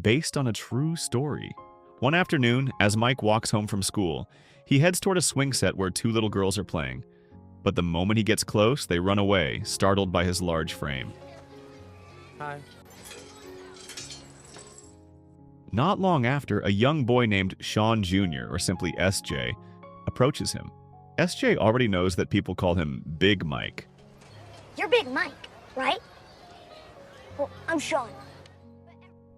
based on a true story. One afternoon, as Mike walks home from school, he heads toward a swing set where two little girls are playing. But the moment he gets close, they run away, startled by his large frame. Hi. Not long after, a young boy named Sean Jr., or simply SJ, approaches him. SJ already knows that people call him Big Mike. You're Big Mike, right? Well, I'm Sean.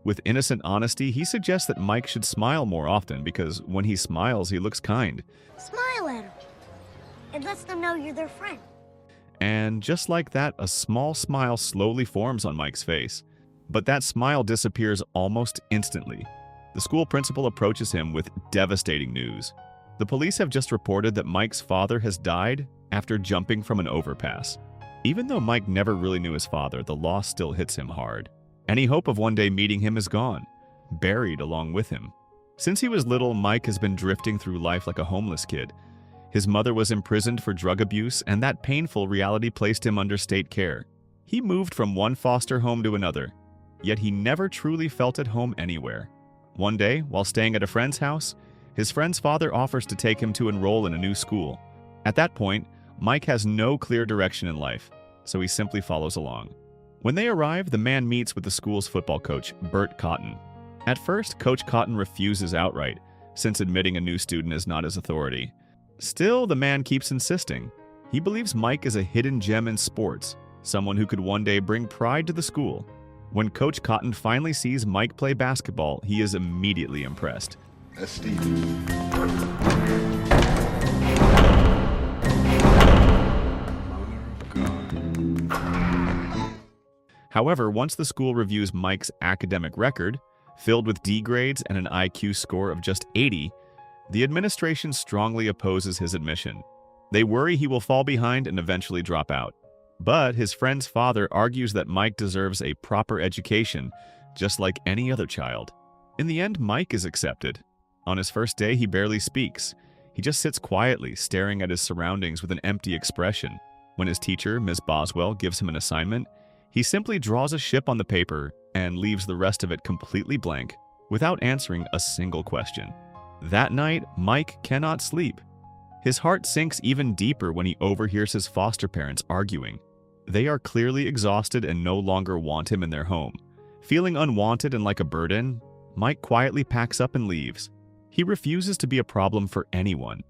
With innocent honesty, he suggests that Mike should smile more often because when he smiles, he looks kind. Smile at them. It lets them know you're their friend. And just like that, a small smile slowly forms on Mike's face. But that smile disappears almost instantly. The school principal approaches him with devastating news. The police have just reported that Mike's father has died after jumping from an overpass. Even though Mike never really knew his father, the loss still hits him hard. Any hope of one day meeting him is gone, buried along with him. Since he was little, Mike has been drifting through life like a homeless kid. His mother was imprisoned for drug abuse, and that painful reality placed him under state care. He moved from one foster home to another, yet he never truly felt at home anywhere. One day, while staying at a friend's house, his friend's father offers to take him to enroll in a new school. At that point, Mike has no clear direction in life, so he simply follows along. When they arrive, the man meets with the school's football coach, Bert Cotton. At first, Coach Cotton refuses outright, since admitting a new student is not his authority. Still, the man keeps insisting. He believes Mike is a hidden gem in sports, someone who could one day bring pride to the school. When Coach Cotton finally sees Mike play basketball, he is immediately impressed. That's Steve. However, once the school reviews Mike's academic record, filled with D grades and an IQ score of just 80, the administration strongly opposes his admission. They worry he will fall behind and eventually drop out. But his friend's father argues that Mike deserves a proper education, just like any other child. In the end, Mike is accepted. On his first day, he barely speaks. He just sits quietly, staring at his surroundings with an empty expression. When his teacher, Ms. Boswell, gives him an assignment, he simply draws a ship on the paper and leaves the rest of it completely blank, without answering a single question. That night, Mike cannot sleep. His heart sinks even deeper when he overhears his foster parents arguing. They are clearly exhausted and no longer want him in their home. Feeling unwanted and like a burden, Mike quietly packs up and leaves. He refuses to be a problem for anyone.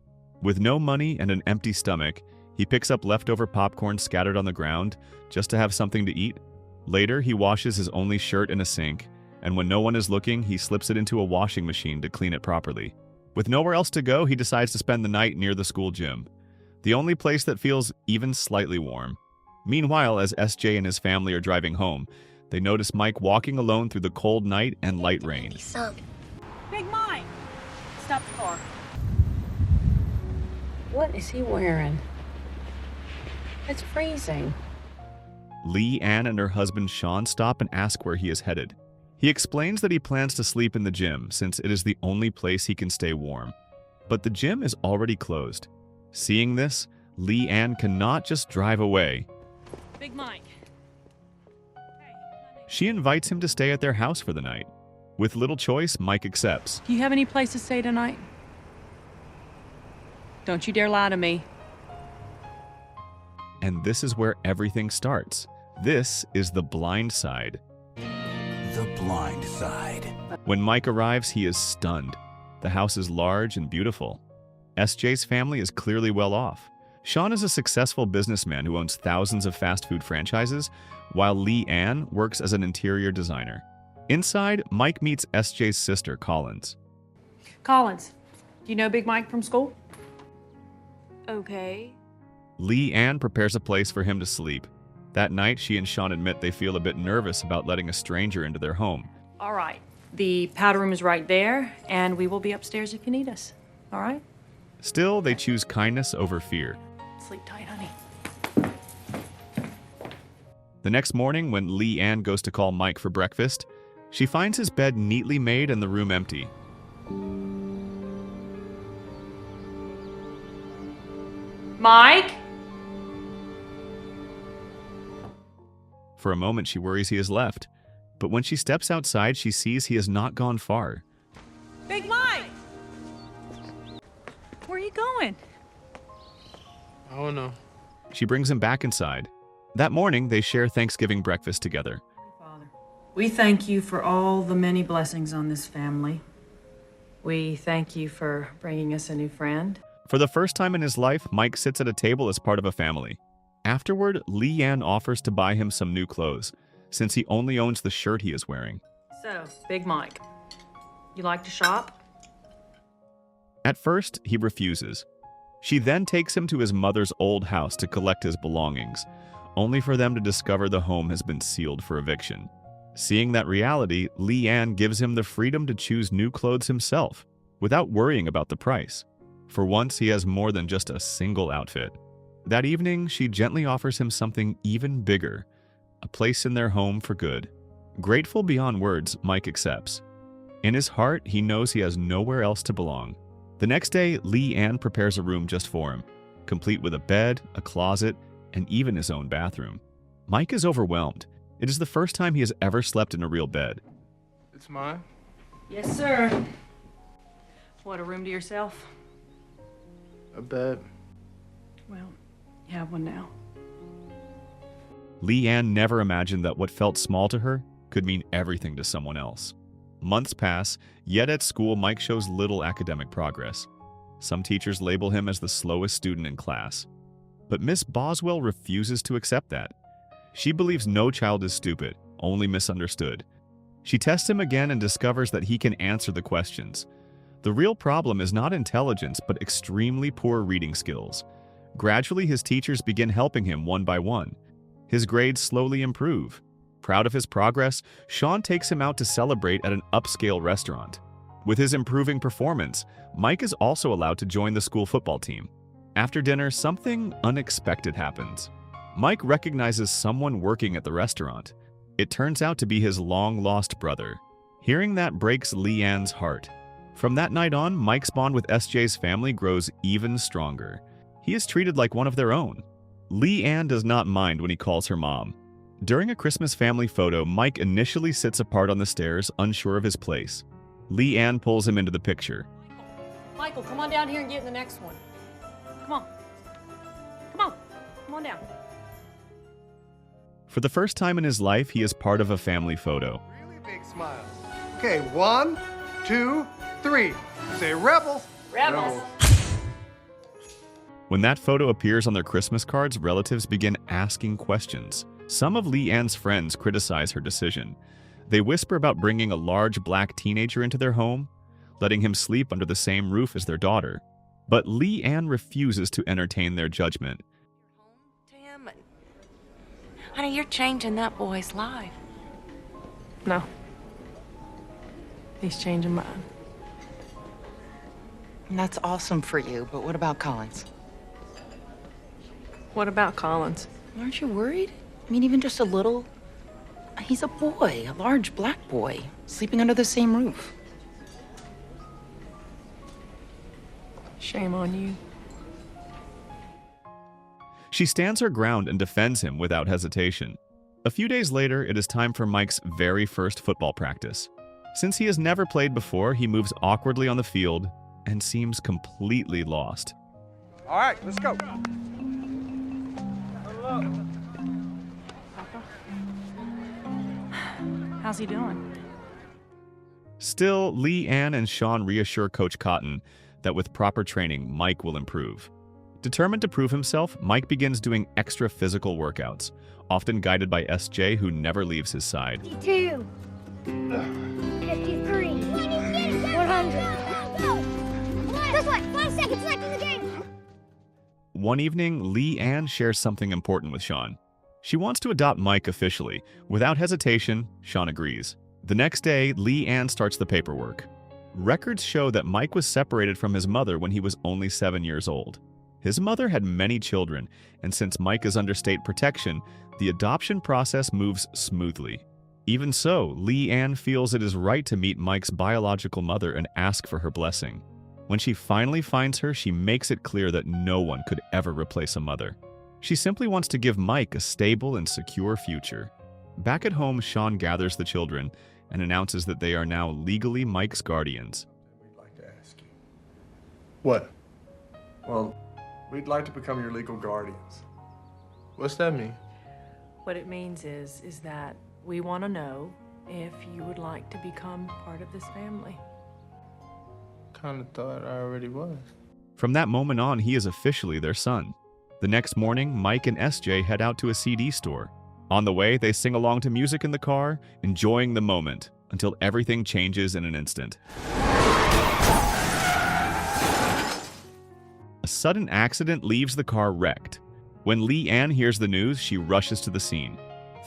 With no money and an empty stomach, he picks up leftover popcorn scattered on the ground just to have something to eat. Later, he washes his only shirt in a sink, and when no one is looking, he slips it into a washing machine to clean it properly. With nowhere else to go, he decides to spend the night near the school gym, the only place that feels even slightly warm. Meanwhile, as SJ and his family are driving home, they notice Mike walking alone through the cold night and light rain. Big Mike! Stop the car. What is he wearing? It's freezing. Lee Ann and her husband Sean stop and ask where he is headed. He explains that he plans to sleep in the gym since it is the only place he can stay warm. But the gym is already closed. Seeing this, Lee Ann cannot just drive away. Big Mike. She invites him to stay at their house for the night. With little choice, Mike accepts. Do you have any place to stay tonight? Don't you dare lie to me. And this is where everything starts. This is the blind side. The blind side. When Mike arrives, he is stunned. The house is large and beautiful. SJ's family is clearly well off. Sean is a successful businessman who owns thousands of fast food franchises, while Lee Ann works as an interior designer. Inside, Mike meets SJ's sister, Collins. Collins, do you know Big Mike from school? Okay. Lee Ann prepares a place for him to sleep. That night, she and Sean admit they feel a bit nervous about letting a stranger into their home. All right. The powder room is right there, and we will be upstairs if you need us. All right? Still, they choose kindness over fear. Sleep tight, honey. The next morning, when Lee Ann goes to call Mike for breakfast, she finds his bed neatly made and the room empty. Mike? For a moment, she worries he has left. But when she steps outside, she sees he has not gone far. Big Mike! Where are you going? I don't know. She brings him back inside. That morning, they share Thanksgiving breakfast together. Father, we thank you for all the many blessings on this family. We thank you for bringing us a new friend. For the first time in his life, Mike sits at a table as part of a family. Afterward, Leanne offers to buy him some new clothes, since he only owns the shirt he is wearing. So, Big Mike, you like to shop? At first, he refuses. She then takes him to his mother's old house to collect his belongings, only for them to discover the home has been sealed for eviction. Seeing that reality, Leanne gives him the freedom to choose new clothes himself, without worrying about the price. For once, he has more than just a single outfit. That evening, she gently offers him something even bigger, a place in their home for good. Grateful beyond words, Mike accepts. In his heart, he knows he has nowhere else to belong. The next day, Leanne prepares a room just for him, complete with a bed, a closet, and even his own bathroom. Mike is overwhelmed. It is the first time he has ever slept in a real bed. It's mine. Yes, sir. What, a room to yourself? A bed. Well, you have one now. Leanne never imagined that what felt small to her could mean everything to someone else. Months pass, yet at school Mike shows little academic progress. Some teachers label him as the slowest student in class. But Miss Boswell refuses to accept that. She believes no child is stupid, only misunderstood. She tests him again and discovers that he can answer the questions. The real problem is not intelligence, but extremely poor reading skills. Gradually, his teachers begin helping him one by one. His grades slowly improve. Proud of his progress, Sean takes him out to celebrate at an upscale restaurant. With his improving performance, Mike is also allowed to join the school football team. After dinner, something unexpected happens. Mike recognizes someone working at the restaurant. It turns out to be his long-lost brother. Hearing that breaks Leanne's heart. From that night on, Mike's bond with SJ's family grows even stronger. He is treated like one of their own. Leanne does not mind when he calls her mom. During a Christmas family photo, Mike initially sits apart on the stairs, unsure of his place. Leanne pulls him into the picture. Michael, come on down here and get in the next one. Come on. Come on. Come on down. For the first time in his life, he is part of a family photo. Really big smile. Okay, 1, 2, 3. Say rebels. Rebels. When that photo appears on their Christmas cards, relatives begin asking questions. Some of Leanne's friends criticize her decision. They whisper about bringing a large black teenager into their home, letting him sleep under the same roof as their daughter. But Leanne refuses to entertain their judgment. Tim, honey, you're changing that boy's life. No. He's changing mine. That's awesome for you, but what about Collins? What about Collins? Aren't you worried? I mean, even just a little. He's a boy, a large black boy, sleeping under the same roof. Shame on you. She stands her ground and defends him without hesitation. A few days later, it is time for Mike's very first football practice. Since he has never played before, he moves awkwardly on the field and seems completely lost. All right, let's go. How's he doing? Still, Leanne and Sean reassure Coach Cotton that with proper training, Mike will improve. Determined to prove himself, Mike begins doing extra physical workouts, often guided by SJ, who never leaves his side. 52. 53. 100. This way. 5 seconds left in the game. One evening, Leanne shares something important with Sean. She wants to adopt Mike officially. Without hesitation, Sean agrees. The next day, Leanne starts the paperwork. Records show that Mike was separated from his mother when he was only 7 years old. His mother had many children, and since Mike is under state protection, the adoption process moves smoothly. Even so, Leanne feels it is right to meet Mike's biological mother and ask for her blessing. When she finally finds her, she makes it clear that no one could ever replace a mother. She simply wants to give Mike a stable and secure future. Back at home, Sean gathers the children and announces that they are now legally Mike's guardians. We'd like to ask you. What? Well, we'd like to become your legal guardians. What's that mean? What it means is that we want to know if you would like to become part of this family. Kinda thought I already was. From that moment on, he is officially their son. The next morning, Mike and SJ head out to a CD store. On the way, they sing along to music in the car, enjoying the moment, until everything changes in an instant. A sudden accident leaves the car wrecked. When Lee Ann hears the news, she rushes to the scene.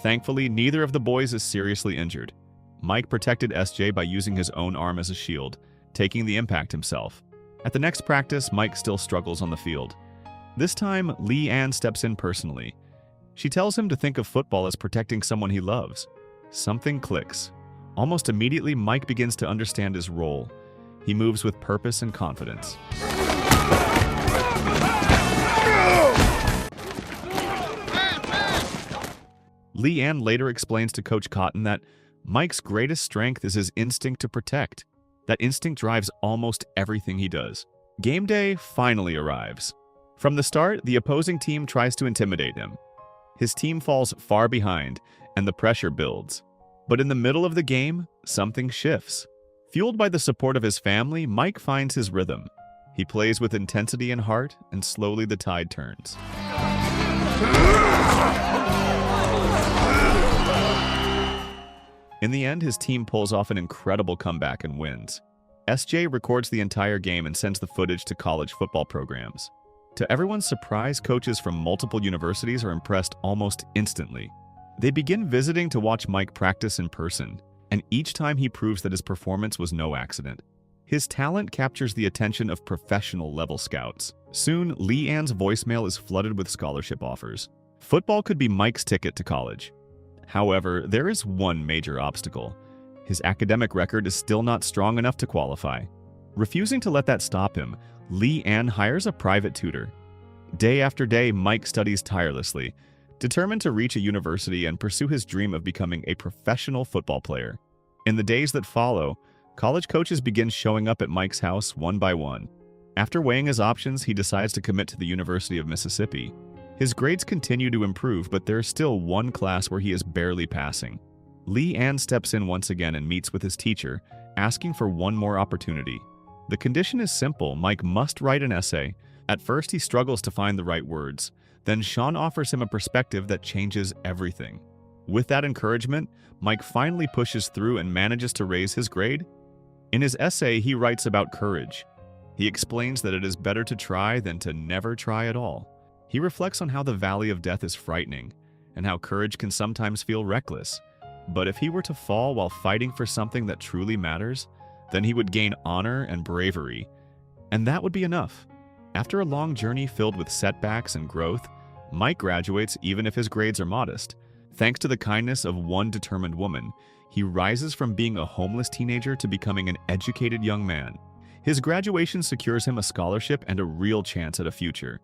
Thankfully, neither of the boys is seriously injured. Mike protected SJ by using his own arm as a shield, taking the impact himself. At the next practice, Mike still struggles on the field. This time, Lee Ann steps in personally. She tells him to think of football as protecting someone he loves. Something clicks. Almost immediately, Mike begins to understand his role. He moves with purpose and confidence. Lee Ann later explains to Coach Cotton that Mike's greatest strength is his instinct to protect. That instinct drives almost everything he does. Game day finally arrives. From the start, the opposing team tries to intimidate him. His team falls far behind, and the pressure builds. But in the middle of the game, something shifts. Fueled by the support of his family, Mike finds his rhythm. He plays with intensity and heart, and slowly the tide turns. In the end, his team pulls off an incredible comeback and wins. SJ records the entire game and sends the footage to college football programs. To everyone's surprise, coaches from multiple universities are impressed almost instantly. They begin visiting to watch Mike practice in person, and each time he proves that his performance was no accident. His talent captures the attention of professional-level scouts. Soon, Lee Ann's voicemail is flooded with scholarship offers. Football could be Mike's ticket to college. However, there is one major obstacle. His academic record is still not strong enough to qualify. Refusing to let that stop him, Lee Ann hires a private tutor. Day after day, Mike studies tirelessly, determined to reach a university and pursue his dream of becoming a professional football player. In the days that follow, college coaches begin showing up at Mike's house one by one. After weighing his options, he decides to commit to the University of Mississippi. His grades continue to improve, but there is still one class where he is barely passing. Lee Ann steps in once again and meets with his teacher, asking for one more opportunity. The condition is simple: Mike must write an essay. At first, he struggles to find the right words. Then Sean offers him a perspective that changes everything. With that encouragement, Mike finally pushes through and manages to raise his grade. In his essay, he writes about courage. He explains that it is better to try than to never try at all. He reflects on how the valley of death is frightening and how courage can sometimes feel reckless. But if he were to fall while fighting for something that truly matters, then he would gain honor and bravery, and that would be enough. After a long journey filled with setbacks and growth, Mike graduates even if his grades are modest. Thanks to the kindness of one determined woman, he rises from being a homeless teenager to becoming an educated young man. His graduation secures him a scholarship and a real chance at a future.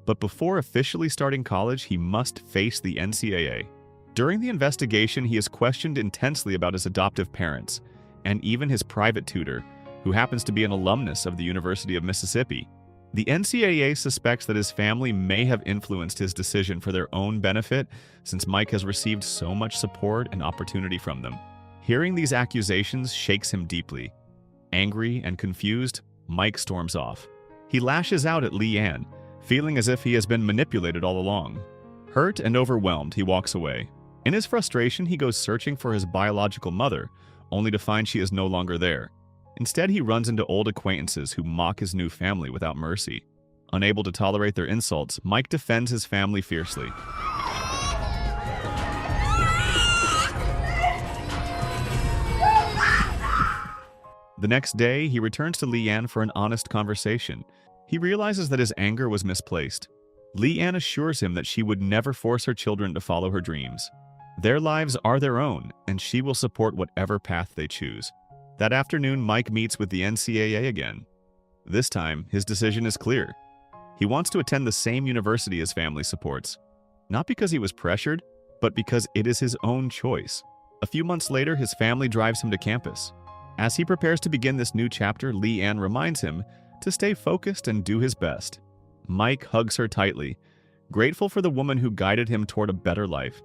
But before officially starting college, he must face the NCAA. During the investigation, he is questioned intensely about his adoptive parents, and even his private tutor, who happens to be an alumnus of the University of Mississippi. The NCAA suspects that his family may have influenced his decision for their own benefit, since Mike has received so much support and opportunity from them. Hearing these accusations shakes him deeply. Angry and confused, Mike storms off. He lashes out at Lee Ann, feeling as if he has been manipulated all along. Hurt and overwhelmed, he walks away. In his frustration, he goes searching for his biological mother, only to find she is no longer there. Instead, he runs into old acquaintances who mock his new family without mercy. Unable to tolerate their insults, Mike defends his family fiercely. The next day, he returns to Lee Ann for an honest conversation. He realizes that his anger was misplaced. Lee Ann assures him that she would never force her children to follow her dreams. Their lives are their own, and she will support whatever path they choose. That afternoon, Mike meets with the NCAA again. This time, his decision is clear. He wants to attend the same university his family supports. Not because he was pressured, but because it is his own choice. A few months later, his family drives him to campus. As he prepares to begin this new chapter, Leanne reminds him to stay focused and do his best. Mike hugs her tightly, grateful for the woman who guided him toward a better life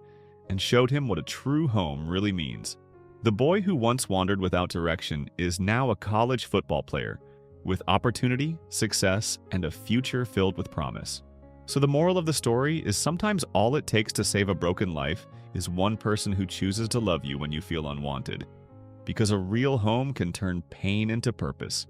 and showed him what a true home really means. The boy who once wandered without direction is now a college football player with opportunity, success, and a future filled with promise. So the moral of the story is sometimes all it takes to save a broken life is one person who chooses to love you when you feel unwanted. Because a real home can turn pain into purpose.